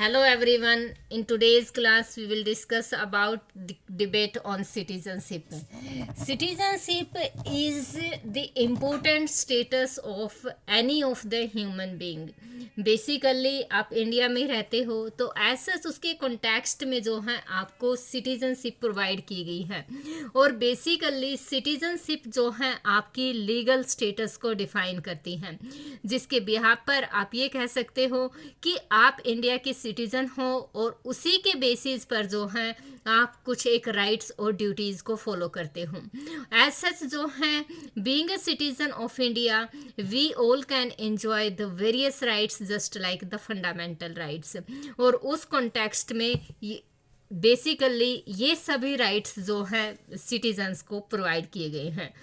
Hello everyone. In today's class, we will discuss about the debate on citizenship. Citizenship is the important status of any of the human being. Basically आप India में रहते हो तो ऐसा उसके context में जो है आपको सिटीजनशिप प्रोवाइड की गई है और बेसिकली सिटीजनशिप जो है आपकी लीगल स्टेटस को डिफाइन करती है जिसके बिहाफ पर आप ये कह सकते हो कि आप इंडिया के सिटीजन हो और उसी के बेसिस पर जो है आप कुछ एक राइट्स और ड्यूटीज़ को फॉलो करते हो एज सच जो है being a citizen of India we all can enjoy the various rights just like the fundamental rights और उस कॉन्टेक्स्ट में बेसिकली ये सभी राइट्स जो हैं सिटीजन्स को प्रोवाइड किए गए हैं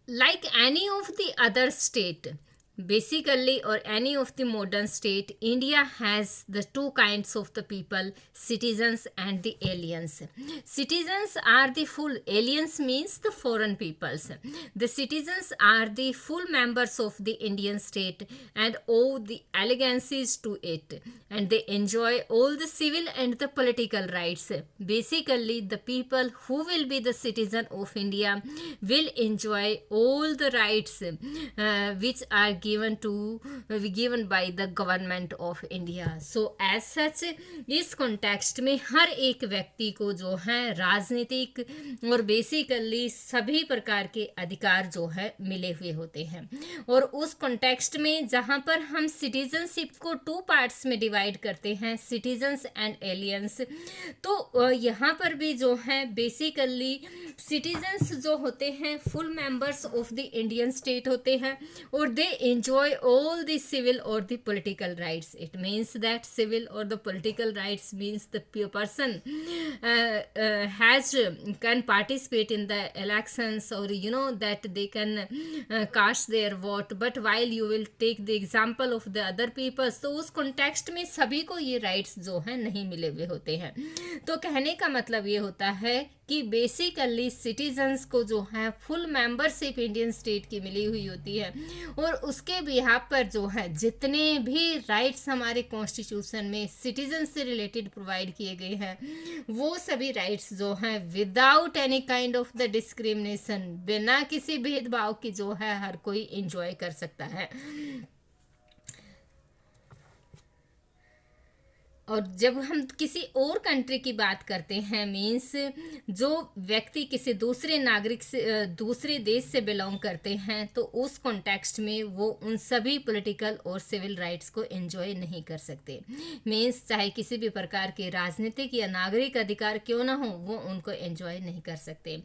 like any of the other state basically or any of the modern state India has the two kinds of the people, citizens and the aliens. Citizens are the full, aliens means the foreign peoples. The citizens are the full members of the Indian state and owe the allegiances to it, and they enjoy all the civil and the political rights. Basically the people who will be the citizen of India will enjoy all the rights which are given by the government of India. So as such इस context में हर एक व्यक्ति को जो है राजनीतिक और basically सभी प्रकार के अधिकार जो है मिले हुए होते हैं और उस कॉन्टेक्स्ट में जहाँ पर हम सिटीजनशिप को टू पार्ट्स में डिवाइड करते हैं, सिटीजन्स एंड एलियंस, तो यहाँ पर भी जो है बेसिकली सिटीजन्स जो होते हैं full members of the Indian state होते हैं और दे enjoy all the civil or the political rights. It means that civil or the political rights means the person can participate in the elections or that they can cast their vote. But while you will take the example of the other people, तो उस context में सभी को ये rights जो है नहीं मिले हुए होते हैं. तो कहने का मतलब ये होता है कि बेसिकली सिटीजन्स को जो है फुल मेंबरशिप इंडियन स्टेट की मिली हुई होती है और उसके बिहाफ पर जो है जितने भी राइट्स हमारे कॉन्स्टिट्यूशन में सिटीजन से रिलेटेड प्रोवाइड किए गए हैं वो सभी राइट्स जो हैं without any kind of the discrimination, बिना किसी भेदभाव की जो है हर कोई एंजॉय कर सकता है. और जब हम किसी और कंट्री की बात करते हैं मीन्स जो व्यक्ति किसी दूसरे नागरिक से दूसरे देश से बिलोंग करते हैं तो उस कॉन्टेक्स्ट में वो उन सभी पॉलिटिकल और सिविल राइट्स को एंजॉय नहीं कर सकते. मीन्स चाहे किसी भी प्रकार के राजनीतिक या नागरिक अधिकार क्यों ना हो वो उनको एंजॉय नहीं कर सकते.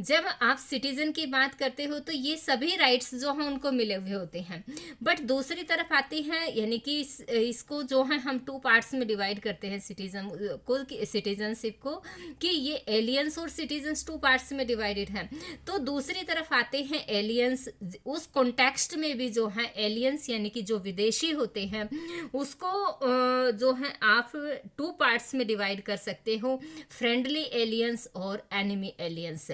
जब आप सिटीजन की बात करते हो तो ये सभी राइट्स जो हैं उनको मिले हुए होते हैं. बट दूसरी तरफ आती हैं यानी कि इसको जो है हम टू पार्ट्स में डिवाइड करते हैं सिटीजनशिप को कि ये एलियंस और सिटीजन्स टू पार्ट्स में डिवाइडेड हैं. तो दूसरी तरफ आते हैं एलियंस. उस कॉन्टेक्स्ट में भी जो है एलियंस यानी कि जो विदेशी होते हैं उसको जो है आप टू पार्ट्स में डिवाइड कर सकते हो, फ्रेंडली एलियंस और एनिमी एलियंस.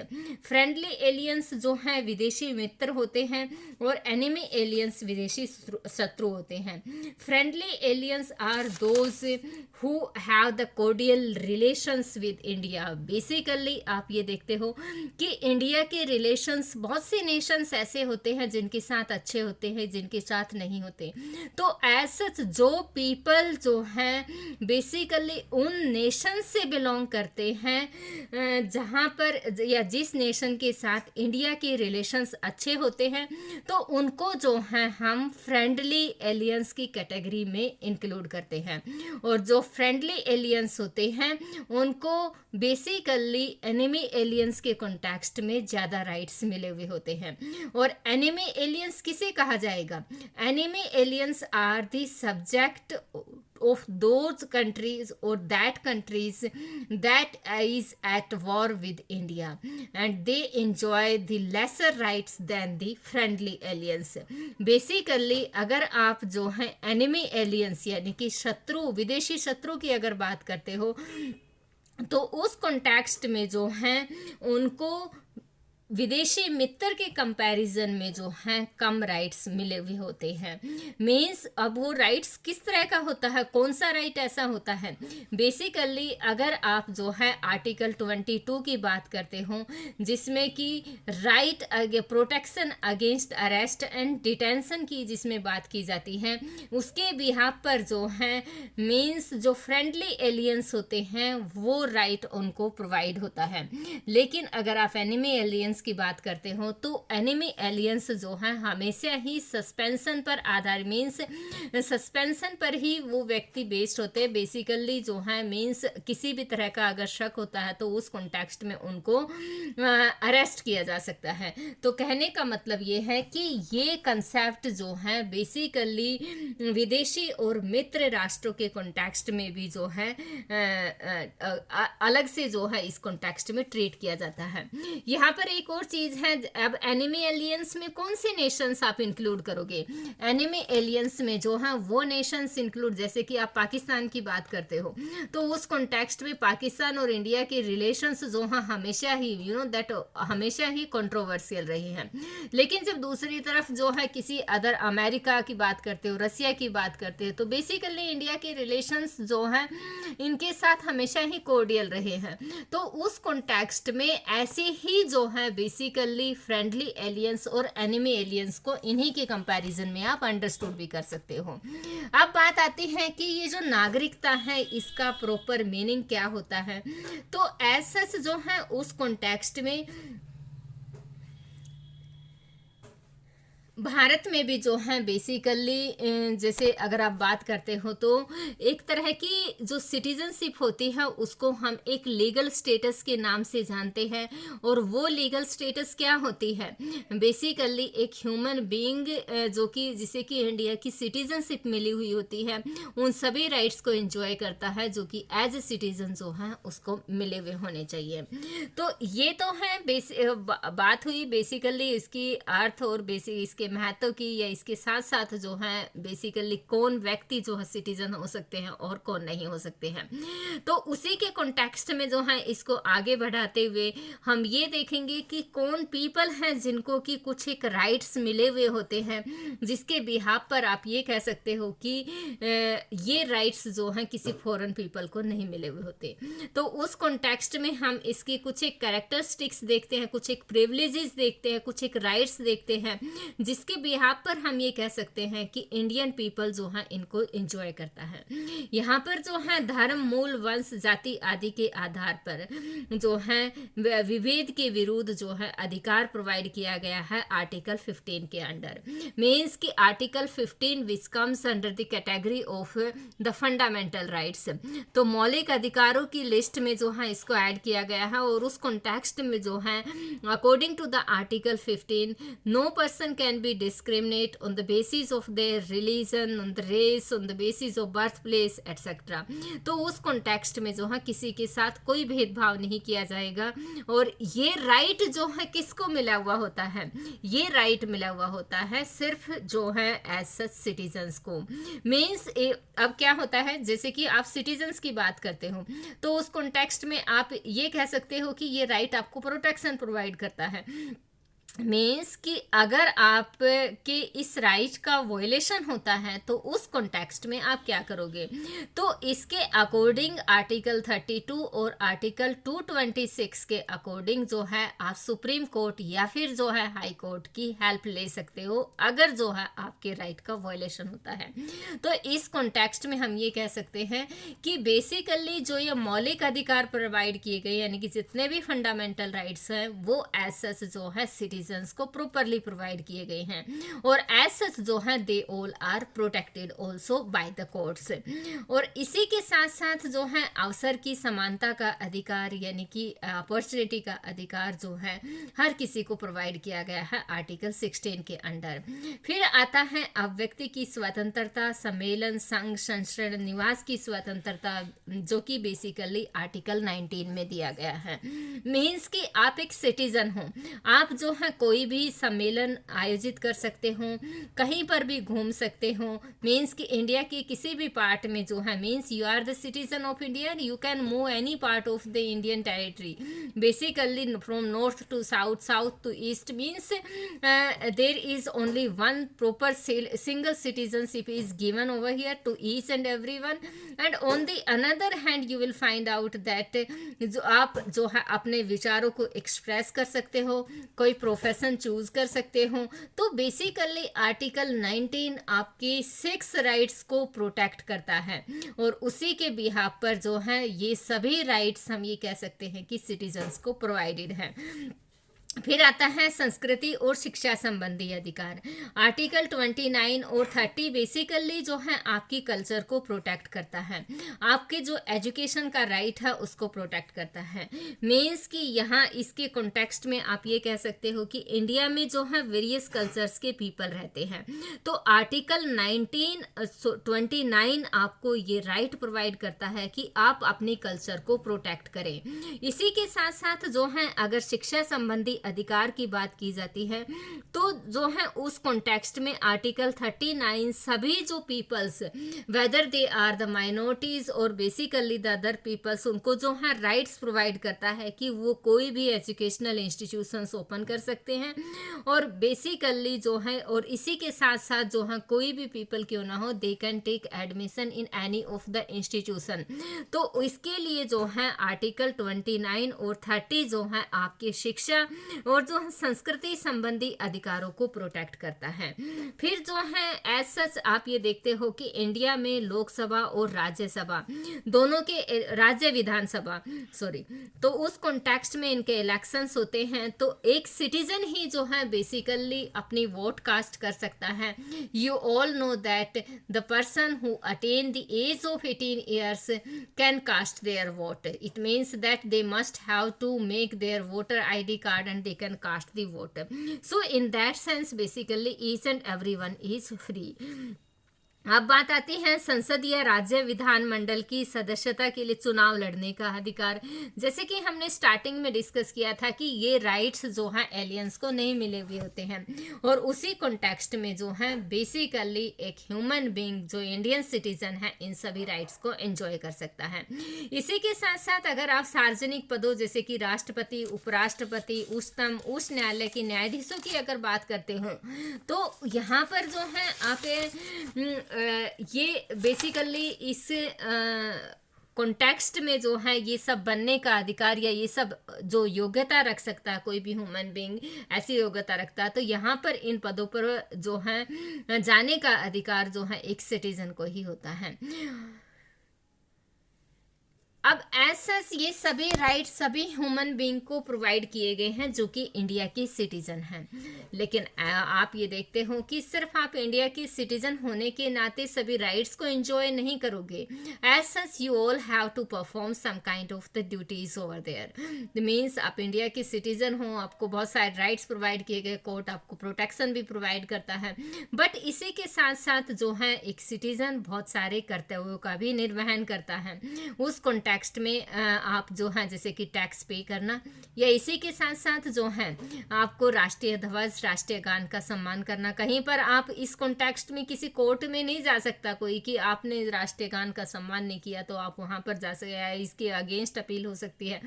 फ्रेंडली एलियंस जो है विदेशी मित्र होते हैं और एनिमी एलियंस विदेशी शत्रु होते हैं. Friendly aliens are those who have the cordial relations with India. Basically आप ये देखते हो कि इंडिया के रिलेशंस बहुत से नेशंस ऐसे होते हैं जिनके साथ अच्छे होते हैं, जिनके साथ नहीं होते. तो एज सच जो पीपल जो हैं बेसिकली उन नेशन से बिलोंग करते हैं जहाँ पर या जिस नेशन के साथ इंडिया के रिलेशंस अच्छे होते हैं तो उनको जो है हम फ्रेंडली एलियंस की कैटेगरी में इंक्लूड करते हैं. और जो फ्रेंडली एलियंस होते हैं उनको बेसिकली एनिमी एलियंस के कॉन्टेक्स्ट में ज़्यादा राइट्स मिले हुए होते हैं. और एनिमी एलियंस किसे कहा जाएगा? Enemy aliens are the subject of those countries or that countries that is at war with India and they enjoy the lesser rights than the friendly aliens. Basically अगर आप जो हैं enemy aliens यानी कि शत्रु, विदेशी शत्रु की अगर बात करते हो तो उस कॉन्टेक्स्ट में जो हैं उनको विदेशी मित्र के कंपैरिजन में जो हैं कम राइट्स मिले हुए होते हैं। मीन्स अब वो राइट्स किस तरह का होता है, कौन सा राइट ऐसा होता है। बेसिकली अगर आप जो है आर्टिकल 22 की बात करते हो, जिसमें कि right protection against arrest and detention की जिसमें बात की जाती है, उसके बिहाफ पर जो है मीन्स जो फ्रेंडली एलियंस होते हैं वो राइट उनको प्रोवाइड होता है। लेकिन अगर आप एनिमी एलियंस की बात करते हो तो एनिमी एलियंस जो है हमेशा ही सस्पेंशन पर आधार मीन्स सस्पेंशन पर ही वो व्यक्ति बेस्ड होते हैं। बेसिकली जो है मीन्स किसी भी तरह का अगर शक होता है तो उस कॉन्टेक्स्ट में उनको अरेस्ट किया जा सकता है। तो कहने का मतलब ये है कि ये कंसेप्ट जो है बेसिकली विदेशी और मित्र राष्ट्रों के कॉन्टेक्स्ट में भी जो है अलग से जो है इस कॉन्टेक्स्ट में ट्रीट किया जाता है। यहाँ पर एक और चीज है, अब एनिमी एलियंस में कौन से नेशंस आप इंक्लूड करोगे। एनिमी एलियंस में जो है वो नेशंस इंक्लूड, जैसे कि आप पाकिस्तान की बात करते हो तो उस कॉन्टेक्स्ट में पाकिस्तान और इंडिया के रिलेशंस जो है हमेशा ही दैट हमेशा ही कंट्रोवर्शियल रहे हैं। लेकिन जब दूसरी तरफ जो है किसी अदर अमेरिका की बात करते हो, रसिया की बात करते हो, तो बेसिकली इंडिया के रिलेशंस जो है इनके साथ हमेशा ही कोर्डियल रहे हैं। तो उस कॉन्टेक्स्ट में ऐसे ही जो है बेसिकली फ्रेंडली एलियंस और एनिमी एलियंस को इन्हीं के कंपैरिजन में आप अंडरस्टूड भी कर सकते हो। अब बात आती है कि ये जो नागरिकता है इसका प्रॉपर मीनिंग क्या होता है। तो ऐसा जो है उस कॉन्टेक्स्ट में भारत में भी जो है बेसिकली जैसे अगर आप बात करते हो तो एक तरह की जो सिटीजनशिप होती है उसको हम एक लीगल स्टेटस के नाम से जानते हैं। और वो लीगल स्टेटस क्या होती है, बेसिकली एक ह्यूमन बीइंग जो कि जिसे कि इंडिया की सिटीजनशिप मिली हुई होती है उन सभी राइट्स को एंजॉय करता है जो कि एज ए सिटीजन जो है उसको मिले हुए होने चाहिए। तो ये तो है बात हुई बेसिकली इसकी अर्थ और बेसिक इसके महत्व की, या इसके साथ साथ जो है बेसिकली कौन व्यक्ति जो है सिटीजन हो सकते हैं और कौन नहीं हो सकते हैं। तो उसी के कॉन्टेक्स्ट में जो है इसको आगे बढ़ाते हुए हम ये देखेंगे कि कौन पीपल हैं जिनको कि कुछ एक राइट्स मिले हुए होते हैं जिसके बिहाफ पर आप ये कह सकते हो कि ये राइट्स जो हैं किसी फॉरेन पीपल को नहीं मिले हुए होते। तो उस कॉन्टेक्स्ट में हम इसकी कुछ एक कैरेक्टरिस्टिक्स देखते हैं, कुछ एक प्रिविलेजेस देखते हैं, कुछ एक राइट्स देखते हैं जिसके बिहाफ पर हम ये कह सकते हैं कि इंडियन पीपल जो है इनको एंजॉय करता है। यहाँ पर जो है धर्म, मूल, वंश, जाति आदि के आधार पर जो है विभेद के विरुद्ध जो है अधिकार प्रोवाइड किया गया है आर्टिकल 15 के अंडर। मीन्स कि article 15 which comes under the category of the fundamental rights. तो मौलिक अधिकारों की लिस्ट में जो है इसको ऐड किया गया है। और उस कॉन्टेक्स्ट में जो है according to the article 15 no person can be discriminate on the basis of their religion, on the race, on the basis of birth place etcetera. तो उस कॉन्टेक्स्ट में जो है किसी के साथ कोई भेदभाव नहीं किया जाएगा। और ये राइट जो है किसको मिला हुआ होता है, ये राइट मिला हुआ होता है सिर्फ जो है एज सच सिटीजन्स को। मीन्स अब क्या होता है, जैसे कि आप सिटीजन्स की बात करते हो तो उस कॉन्टेक्स्ट में आप ये कह सकते हो कि ये राइट आपको प्रोटेक्शन प्रोवाइड करता है। मीन्स कि अगर आप के इस राइट का वॉयलेशन होता है तो उस कॉन्टेक्स्ट में आप क्या करोगे। तो इसके अकॉर्डिंग आर्टिकल 32 और आर्टिकल 226 के अकॉर्डिंग जो है आप सुप्रीम कोर्ट या फिर जो है हाई कोर्ट की हेल्प ले सकते हो अगर जो है आपके राइट का वॉयलेशन होता है। तो इस कॉन्टेक्स्ट में हम ये कह सकते हैं कि बेसिकली जो ये मौलिक अधिकार प्रोवाइड किए गए यानी कि जितने भी फंडामेंटल राइट्स हैं वो एज सच जो है सिटीजन को प्रॉपरली प्रोवाइड किए गए हैं। और एज सच जो है they all are protected also by the courts. और इसी के साथ साथ जो है अवसर की समानता का अधिकार यानी कि अपॉर्चुनिटी का अधिकार जो है हर किसी को प्रोवाइड किया गया है आर्टिकल 16 के अंडर। फिर आता है अभिव्यक्ति की स्वतंत्रता, सम्मेलन, संघ, संचरण, निवास की स्वतंत्रता जो कि बेसिकली आर्टिकल 19 में दिया गया है। मीन्स कि आप एक सिटीजन हो, आप जो है कोई भी सम्मेलन आयोजित कर सकते हो, कहीं पर भी घूम सकते हो। मीन्स कि इंडिया के किसी भी पार्ट में जो है, means you are the citizen of India, you can move any part of the Indian territory, basically from north to south, south to east. Means there is only one proper single citizenship is given over here to each and everyone, and on the another hand you will find out that जो आप जो है अपने विचारों को express कर सकते हो, कोई प्रोफेशन चूज कर सकते हो। तो बेसिकली आर्टिकल 19 आपके 6 राइट्स को प्रोटेक्ट करता है, और उसी के बिहाफ पर जो है ये सभी राइट्स हम ये कह सकते हैं कि सिटीजन्स को प्रोवाइडेड है। फिर आता है संस्कृति और शिक्षा संबंधी अधिकार। आर्टिकल 29 और 30 बेसिकली जो है आपकी कल्चर को प्रोटेक्ट करता है, आपके जो एजुकेशन का राइट है उसको प्रोटेक्ट करता है। मीन्स कि यहाँ इसके कॉन्टेक्स्ट में आप ये कह सकते हो कि इंडिया में जो है वेरियस कल्चर्स के पीपल रहते हैं, तो आर्टिकल 29 आपको ये राइट प्रोवाइड करता है कि आप अपने कल्चर को प्रोटेक्ट करें। इसी के साथ साथ जो है अगर शिक्षा संबंधी अधिकार की बात की जाती है, तो जो है उस कॉन्टेक्स्ट में आर्टिकल 39 सभी जो peoples, whether they are the minorities और बेसिकली द अदर पीपल्स, उनको जो है राइट्स प्रोवाइड करता है कि वो कोई भी एजुकेशनल इंस्टीट्यूशंस ओपन कर सकते हैं, और बेसिकली जो है, और इसी के साथ साथ जो है कोई भी पीपल क्यों ना हो, they can take admission in any of the institution. तो इसके लिए जो है आर्टिकल 29 और 30 जो है आपके शिक्षा और जो संस्कृति संबंधी अधिकारों को प्रोटेक्ट करता है। फिर जो है एज सच आप ये देखते हो कि इंडिया में लोकसभा और राज्यसभा दोनों के, राज्य विधानसभा सॉरी, तो उस कॉन्टेक्स्ट में इनके इलेक्शंस होते हैं, तो एक सिटीजन ही जो है बेसिकली अपनी वोट कास्ट कर सकता है। You all know that the person who attain the age of 18 years can cast their vote. It means that they must have to make their voter ID card and they can cast the vote. So in that sense basically each and everyone is free. अब बात आती है संसद या राज्य विधानमंडल की सदस्यता के लिए चुनाव लड़ने का अधिकार। जैसे कि हमने स्टार्टिंग में डिस्कस किया था कि ये राइट्स जो हैं एलियंस को नहीं मिले हुए होते हैं, और उसी कॉन्टेक्स्ट में जो है बेसिकली एक ह्यूमन बीइंग जो इंडियन सिटीजन है इन सभी राइट्स को एंजॉय कर सकता है। इसी के साथ साथ अगर आप सार्वजनिक पदों जैसे कि राष्ट्रपति, उपराष्ट्रपति, उच्चतम उच्च न्यायालय के न्यायाधीशों की अगर बात करते हो, तो यहाँ पर जो है आप ये बेसिकली इस कॉन्टेक्स्ट में जो है ये सब बनने का अधिकार या ये सब जो योग्यता रख सकता है, कोई भी ह्यूमन बीइंग ऐसी योग्यता रखता है, तो यहाँ पर इन पदों पर जो है जाने का अधिकार जो है एक सिटीजन को ही होता है। अब एज सच ये सभी राइट्स सभी ह्यूमन बीइंग को प्रोवाइड किए गए हैं जो कि इंडिया के सिटीजन हैं, लेकिन आप ये देखते हो कि सिर्फ आप इंडिया के सिटीजन होने के नाते सभी राइट्स को एंजॉय नहीं करोगे। As such you all have to perform some kind of the duties over there. Means आप इंडिया के सिटीजन हो, आपको बहुत सारे राइट्स प्रोवाइड किए गए, कोर्ट आपको प्रोटेक्शन भी प्रोवाइड करता है, बट इसी के साथ साथ जो है एक सिटीजन बहुत सारे कर्तव्यों का भी निर्वहन करता है। उस कॉन्टेक्स्ट में आप जो है जैसे कि टैक्स पे करना, या इसी के साथ साथ जो है आपको राष्ट्रीय ध्वज, राष्ट्रीय गान का सम्मान करना। कहीं पर आप इस कॉन्टेक्स्ट में किसी कोर्ट में नहीं जा सकता कोई कि आपने राष्ट्रीय गान का सम्मान नहीं किया तो आप वहाँ पर जा सकते, इसके अगेंस्ट अपील हो सकती है।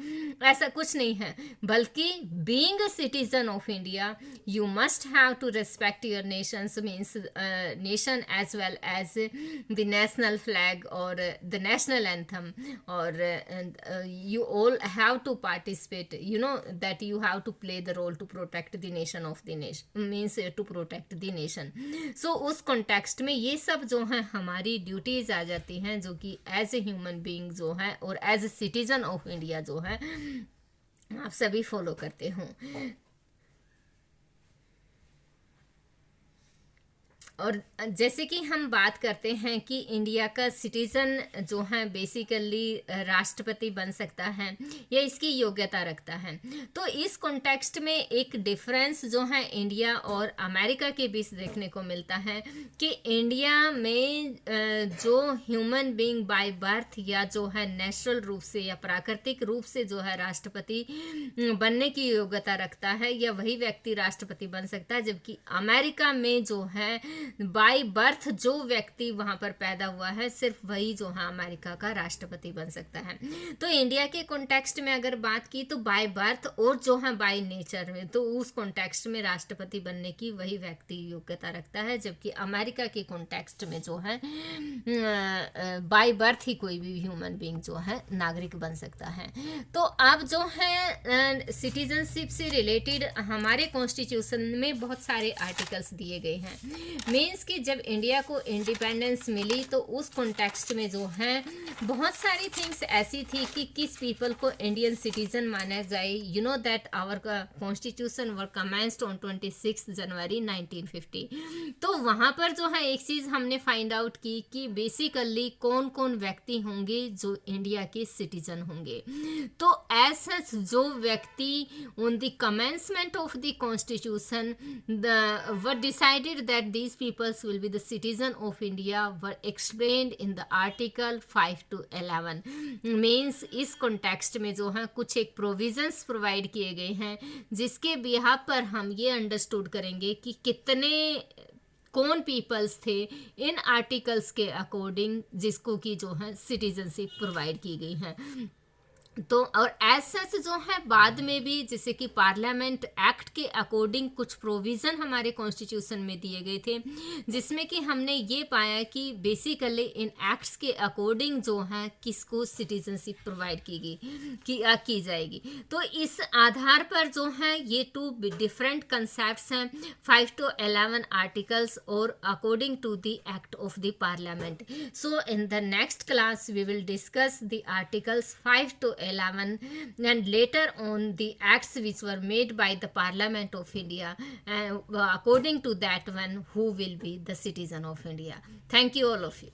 ऐसा कुछ नहीं है, बल्कि being a citizen of India you must have to respect your nations, means nation as well as the national flag और द नेशनल एंथम, और you all have to participate, you know that you have to play the role to protect the nation of the nation, means to protect the nation. So उस context में ये सब जो है हमारी duties आ जाती हैं जो कि एज ए ह्यूमन बीइंग जो है और as a citizen of India जो है आप सभी फॉलो करते हो। और जैसे कि हम बात करते हैं कि इंडिया का सिटीज़न जो है बेसिकली राष्ट्रपति बन सकता है या इसकी योग्यता रखता है, तो इस कॉन्टेक्स्ट में एक डिफरेंस जो है इंडिया और अमेरिका के बीच देखने को मिलता है कि इंडिया में जो ह्यूमन बीइंग बाय बर्थ या जो है नेचुरल रूप से या प्राकृतिक रूप से जो है राष्ट्रपति बनने की योग्यता रखता है या वही व्यक्ति राष्ट्रपति बन सकता है, जबकि अमेरिका में जो है बाय बर्थ जो व्यक्ति वहां पर पैदा हुआ है सिर्फ वही जो है अमेरिका का राष्ट्रपति बन सकता है। तो इंडिया के कॉन्टेक्स्ट में अगर बात की तो बाय बर्थ और जो है बाय नेचर में, तो उस कॉन्टेक्स्ट में राष्ट्रपति बनने की वही व्यक्ति योग्यता रखता है, जबकि अमेरिका के कॉन्टेक्स्ट में जो है बाय बर्थ ही कोई भी ह्यूमन बीइंग जो है नागरिक बन सकता है। तो अब जो है सिटीजनशिप से रिलेटेड हमारे कॉन्स्टिट्यूशन में बहुत सारे आर्टिकल्स दिए गए हैं। मीन्स कि जब इंडिया को इंडिपेंडेंस मिली तो उस कॉन्टेक्स्ट में जो है बहुत सारी थिंग्स ऐसी थी कि किस पीपल को इंडियन सिटीजन माना जाए। You know that our constitution were commenced on 26 January 1950। तो वहाँ पर जो है एक चीज़ हमने फाइंड आउट की कि बेसिकली कौन कौन व्यक्ति होंगे जो इंडिया के सिटीजन होंगे। तो एज सच जो व्यक्ति on the commencement of the constitution were decided that these peoples will be the citizen of India were explained in the article 5 to 11। means इस context में जो है कुछ एक provisions provide किए गए हैं जिसके बिहाफ पर हम ये अंडरस्टूड करेंगे कि कितने कौन पीपल्स थे इन आर्टिकल्स के अकॉर्डिंग जिसको कि जो है सिटीजनशिप प्रोवाइड की गई है। तो और एज सच जो है बाद में भी जैसे कि पार्लियामेंट एक्ट के अकॉर्डिंग कुछ प्रोविज़न हमारे कॉन्स्टिट्यूशन में दिए गए थे, जिसमें कि हमने ये पाया कि बेसिकली इन एक्ट्स के अकॉर्डिंग जो है किसको सिटीजनशिप प्रोवाइड की जाएगी। तो इस आधार पर जो है ये टू डिफरेंट कंसेप्ट्स हैं, 5 to 11 आर्टिकल्स और according to the act of the parliament. So in the next class we will discuss the articles 5 to 11 and later on the acts which were made by the Parliament of India, according to that one who will be the citizen of India. Thank you all of you.